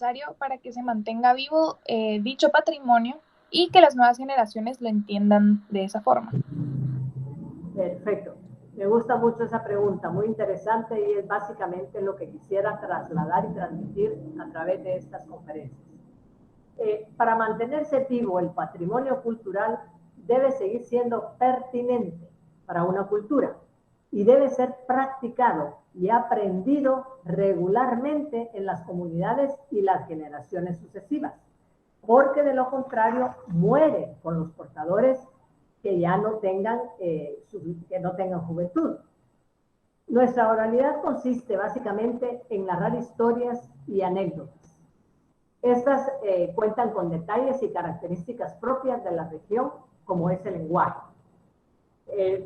necesario para que se mantenga vivo dicho patrimonio y que las nuevas generaciones lo entiendan de esa forma. Perfecto. Me gusta mucho esa pregunta, muy interesante y es básicamente lo que quisiera trasladar y transmitir a través de estas conferencias. Para mantenerse vivo el patrimonio cultural debe seguir siendo pertinente para una cultura y debe ser practicado y aprendido regularmente en las comunidades y las generaciones sucesivas, porque de lo contrario muere con los portadores que ya no tengan, que no tengan juventud. Nuestra oralidad consiste básicamente en narrar historias y anécdotas. Estas cuentan con detalles y características propias de la región, como es el lenguaje.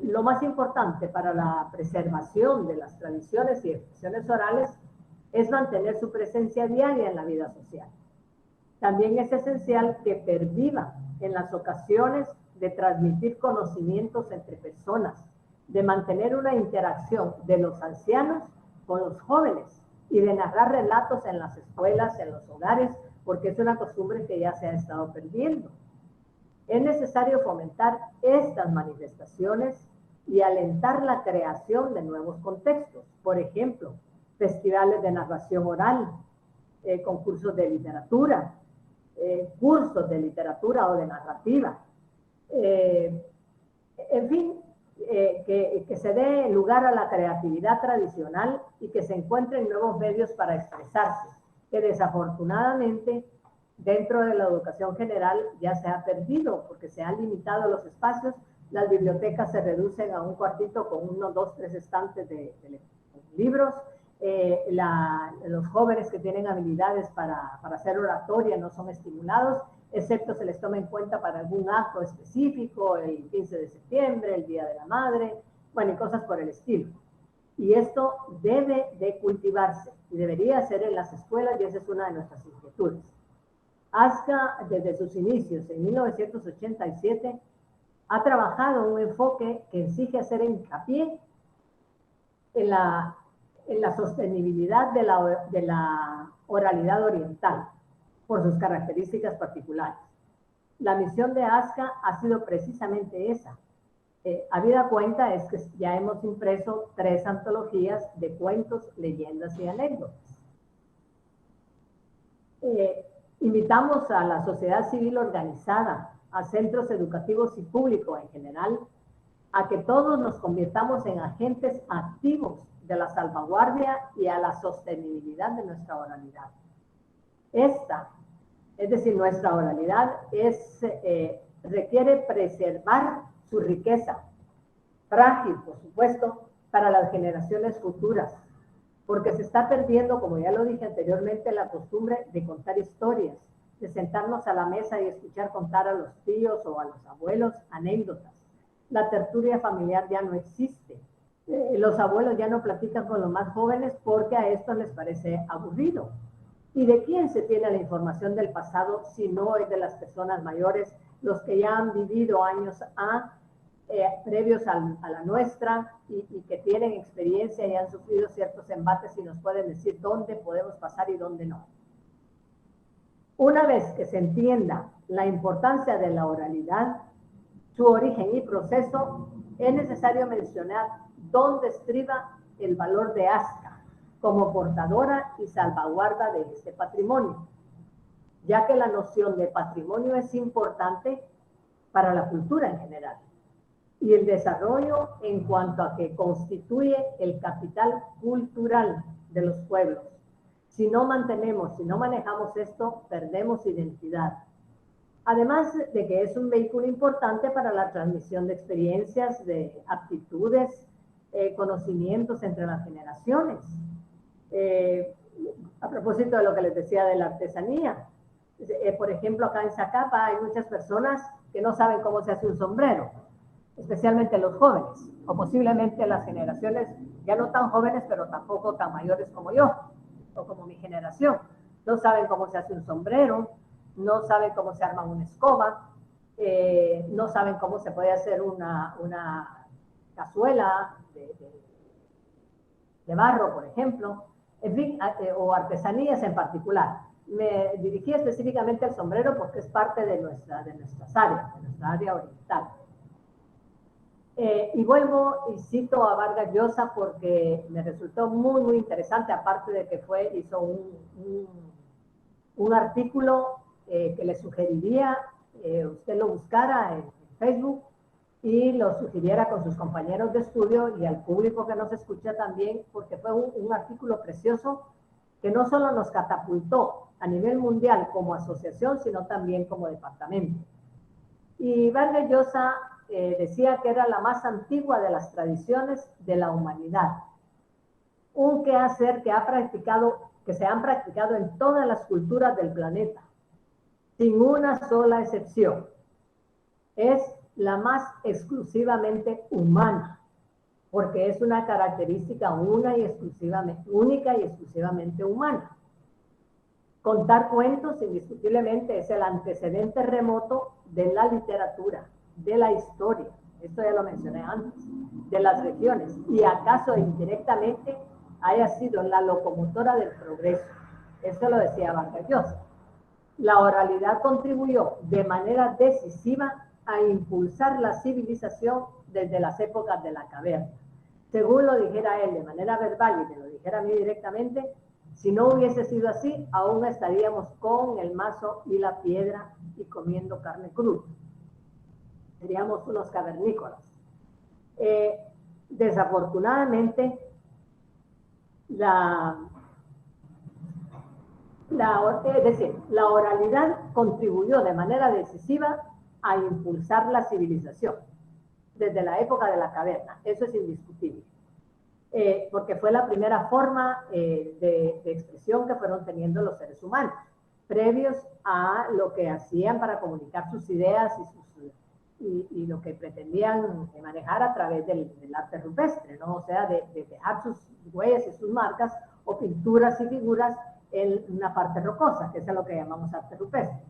Lo más importante para la preservación de las tradiciones y expresiones orales es mantener su presencia diaria en la vida social. También es esencial que perviva en las ocasiones de transmitir conocimientos entre personas, de mantener una interacción de los ancianos con los jóvenes y de narrar relatos en las escuelas, en los hogares, porque es una costumbre que ya se ha estado perdiendo. Es necesario fomentar estas manifestaciones y alentar la creación de nuevos contextos. Por ejemplo, festivales de narración oral, concursos de literatura, cursos de literatura o de narrativa. En fin, que se dé lugar a la creatividad tradicional y que se encuentren nuevos medios para expresarse, que desafortunadamente dentro de la educación general ya se ha perdido porque se han limitado los espacios, las bibliotecas se reducen a un cuartito con uno, dos, tres estantes de libros, los jóvenes que tienen habilidades para hacer oratoria no son estimulados, excepto se les toma en cuenta para algún acto específico, el 15 de septiembre, el Día de la Madre, bueno, y cosas por el estilo. Y esto debe de cultivarse y debería ser en las escuelas y esa es una de nuestras inquietudes. ASCA, desde sus inicios en 1987, ha trabajado un enfoque que exige hacer hincapié en la sostenibilidad de la oralidad oriental por sus características particulares. La misión de ASCA ha sido precisamente esa. Habida cuenta es que ya hemos impreso 3 antologías de cuentos, leyendas y anécdotas. Invitamos a la sociedad civil organizada, a centros educativos y públicos en general, a que todos nos convirtamos en agentes activos de la salvaguardia y a la sostenibilidad de nuestra oralidad. Es decir, nuestra oralidad requiere preservar su riqueza, frágil, por supuesto, para las generaciones futuras, porque se está perdiendo, como ya lo dije anteriormente, la costumbre de contar historias, de sentarnos a la mesa y escuchar contar a los tíos o a los abuelos anécdotas. La tertulia familiar ya no existe. Los abuelos ya no platican con los más jóvenes porque a estos les parece aburrido. ¿Y de quién se tiene la información del pasado si no es de las personas mayores, los que ya han vivido años previos a la nuestra y que tienen experiencia y han sufrido ciertos embates y nos pueden decir dónde podemos pasar y dónde no? Una vez que se entienda la importancia de la oralidad, su origen y proceso, es necesario mencionar dónde estriba el valor de ASCA como portadora y salvaguarda de este patrimonio, ya que la noción de patrimonio es importante para la cultura en general y el desarrollo en cuanto a que constituye el capital cultural de los pueblos. Si no mantenemos, si no manejamos esto, perdemos identidad. Además de que es un vehículo importante para la transmisión de experiencias, de aptitudes, conocimientos entre las generaciones. A propósito de lo que les decía de la artesanía, por ejemplo, acá en Zacapa hay muchas personas que no saben cómo se hace un sombrero, especialmente los jóvenes, o posiblemente las generaciones ya no tan jóvenes, pero tampoco tan mayores como yo, o como mi generación. No saben cómo se hace un sombrero, no saben cómo se arma una escoba, no saben cómo se puede hacer una cazuela de barro, por ejemplo, en fin, o artesanías en particular. me dirigí específicamente al sombrero porque es parte de nuestras áreas, de nuestra área oriental. Y vuelvo y cito a Vargas Llosa porque me resultó muy, muy interesante, aparte de que hizo un artículo que le sugeriría usted lo buscara en Facebook y lo sugiriera con sus compañeros de estudio y al público que nos escucha también, porque fue un artículo precioso que no solo nos catapultó a nivel mundial como asociación, sino también como departamento. Y Vargas Llosa decía que era la más antigua de las tradiciones de la humanidad. Un quehacer que se han practicado en todas las culturas del planeta, sin una sola excepción. Es la más exclusivamente humana, porque es una característica única y exclusivamente humana. Contar cuentos, indiscutiblemente, es el antecedente remoto de la literatura, de la historia, esto ya lo mencioné antes, de las regiones, y acaso indirectamente haya sido la locomotora del progreso. Eso lo decía Vargas Llosa. La oralidad contribuyó de manera decisiva a impulsar la civilización desde las épocas de la caverna. Según lo dijera él de manera verbal y me lo dijera a mí directamente, si no hubiese sido así, aún estaríamos con el mazo y la piedra y comiendo carne cruda. Seríamos unos cavernícolas. Desafortunadamente, la oralidad contribuyó de manera decisiva a impulsar la civilización desde la época de la caverna. Eso es indiscutible. Porque fue la primera forma de expresión que fueron teniendo los seres humanos, previos a lo que hacían para comunicar sus ideas y lo que pretendían manejar a través del arte rupestre, ¿no? O sea, de dejar sus huellas y sus marcas o pinturas y figuras en una parte rocosa, que es lo que llamamos arte rupestre.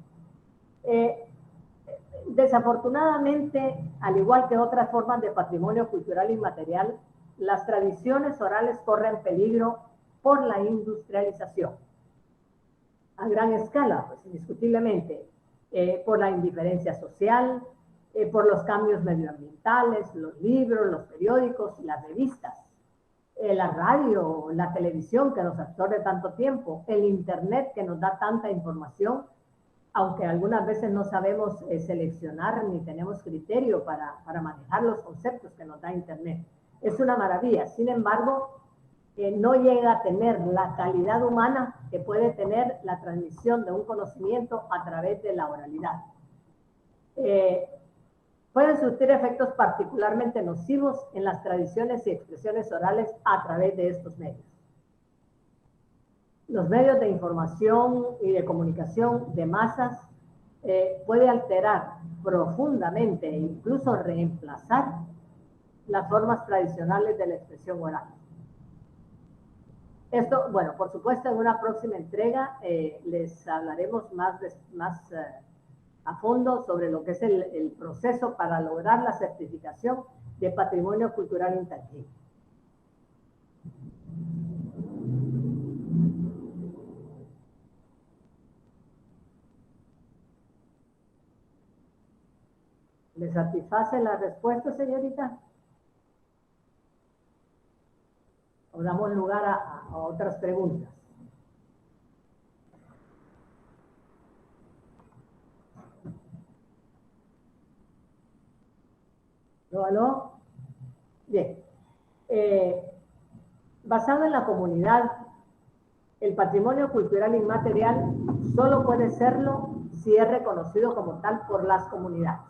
Desafortunadamente, al igual que otras formas de patrimonio cultural inmaterial, las tradiciones orales corren peligro por la industrialización. A gran escala, pues indiscutiblemente, por la indiferencia social, por los cambios medioambientales, los libros, los periódicos, las revistas, la radio, la televisión que nos absorbe tanto tiempo, el internet que nos da tanta información, aunque algunas veces no sabemos seleccionar ni tenemos criterio para manejar los conceptos que nos da internet. Es una maravilla, sin embargo, no llega a tener la calidad humana que puede tener la transmisión de un conocimiento a través de la oralidad. Pueden surtir efectos particularmente nocivos en las tradiciones y expresiones orales a través de estos medios. Los medios de información y de comunicación de masas puede alterar profundamente e incluso reemplazar las formas tradicionales de la expresión oral. Esto, bueno, por supuesto, en una próxima entrega les hablaremos más a fondo sobre lo que es el proceso para lograr la certificación de patrimonio cultural intangible. ¿Le satisface la respuesta, señorita? O damos lugar a otras preguntas. ¿Aló? Bien. Basado en la comunidad, el patrimonio cultural inmaterial solo puede serlo si es reconocido como tal por las comunidades.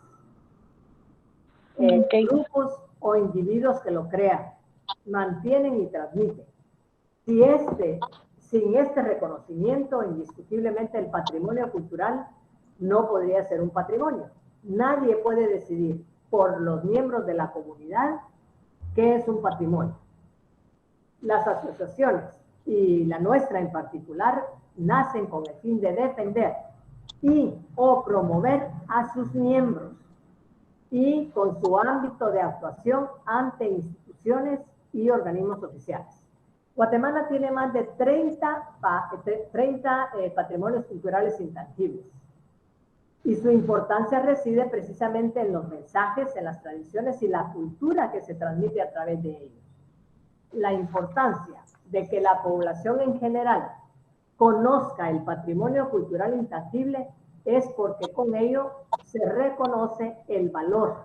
Grupos o individuos que lo crean, mantienen y transmiten. Sin este reconocimiento, indiscutiblemente el patrimonio cultural no podría ser un patrimonio. Nadie puede decidir por los miembros de la comunidad qué es un patrimonio. Las asociaciones, y la nuestra en particular, nacen con el fin de defender o promover a sus miembros y con su ámbito de actuación ante instituciones y organismos oficiales. Guatemala tiene más de 30 patrimonios culturales intangibles. Y su importancia reside precisamente en los mensajes, en las tradiciones y la cultura que se transmite a través de ellos. La importancia de que la población en general conozca el patrimonio cultural intangible es porque con ello se reconoce el valor,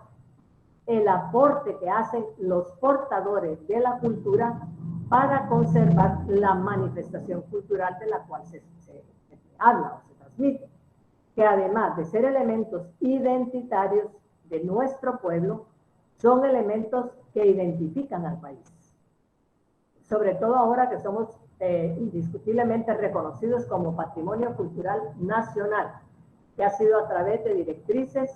el aporte que hacen los portadores de la cultura para conservar la manifestación cultural de la cual se habla o se transmite, que además de ser elementos identitarios de nuestro pueblo, son elementos que identifican al país. Sobre todo ahora que somos indiscutiblemente reconocidos como patrimonio cultural nacional, que ha sido a través de directrices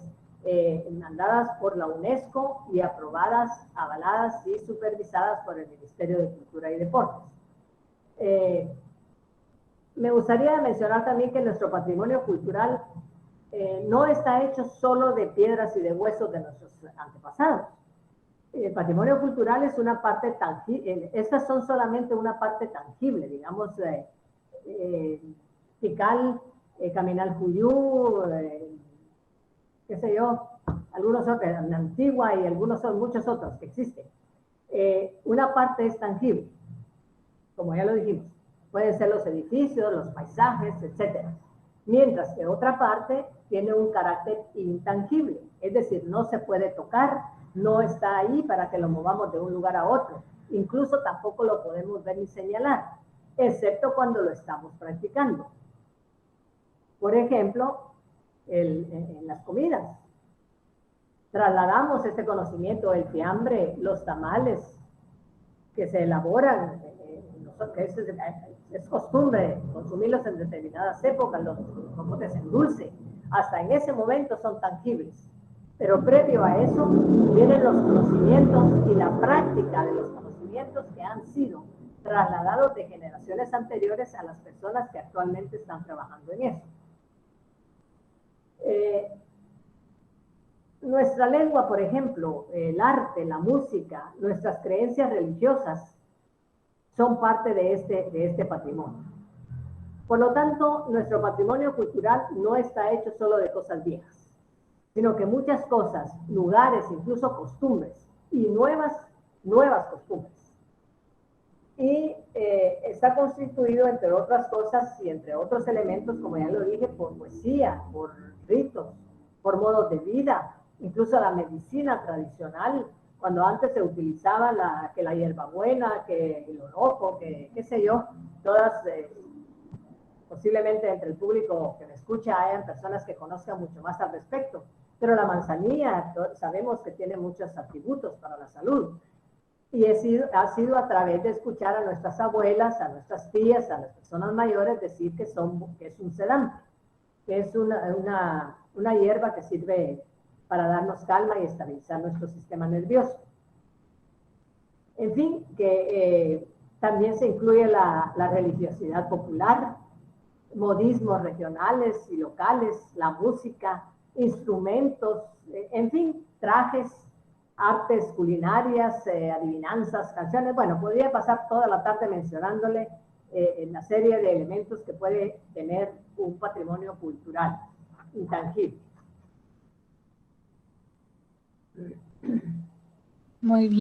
mandadas por la UNESCO y aprobadas, avaladas y supervisadas por el Ministerio de Cultura y Deportes. Me gustaría mencionar también que nuestro patrimonio cultural no está hecho solo de piedras y de huesos de nuestros antepasados. El patrimonio cultural es una parte tangible, estas son solamente una parte tangible, digamos, Tikal, Caminal Cuyú, qué sé yo, algunos otros, en Antigua y muchos otros que existen. Una parte es tangible, como ya lo dijimos, pueden ser los edificios, los paisajes, etc. Mientras que otra parte tiene un carácter intangible, es decir, no se puede tocar, no está ahí para que lo movamos de un lugar a otro. Incluso tampoco lo podemos ver ni señalar, excepto cuando lo estamos practicando. Por ejemplo, en las comidas. Trasladamos este conocimiento, el fiambre, los tamales que se elaboran, que es costumbre consumirlos en determinadas épocas, los camotes en dulce, hasta en ese momento son tangibles. Pero previo a eso vienen los conocimientos y la práctica de los conocimientos que han sido trasladados de generaciones anteriores a las personas que actualmente están trabajando en eso. Nuestra lengua, por ejemplo, el arte, la música, nuestras creencias religiosas son parte de este patrimonio. Por lo tanto, nuestro patrimonio cultural no está hecho solo de cosas viejas, sino que muchas cosas, lugares, incluso costumbres, y nuevas costumbres. Y está constituido, entre otras cosas y entre otros elementos, como ya lo dije, por poesía, por ritos, por modos de vida, incluso la medicina tradicional, cuando antes se utilizaba que la hierbabuena, que el oroco, que qué sé yo, todas, posiblemente entre el público que me escucha hayan personas que conozcan mucho más al respecto, pero la manzanilla sabemos que tiene muchos atributos para la salud. Y ha sido a través de escuchar a nuestras abuelas, a nuestras tías, a las personas mayores decir que es un sedante, que es una hierba que sirve para darnos calma y estabilizar nuestro sistema nervioso. En fin, que también se incluye la religiosidad popular, modismos regionales y locales, la música, instrumentos, en fin, trajes, artes culinarias, adivinanzas, canciones. Bueno, podría pasar toda la tarde mencionándole la serie de elementos que puede tener un patrimonio cultural intangible. Muy bien.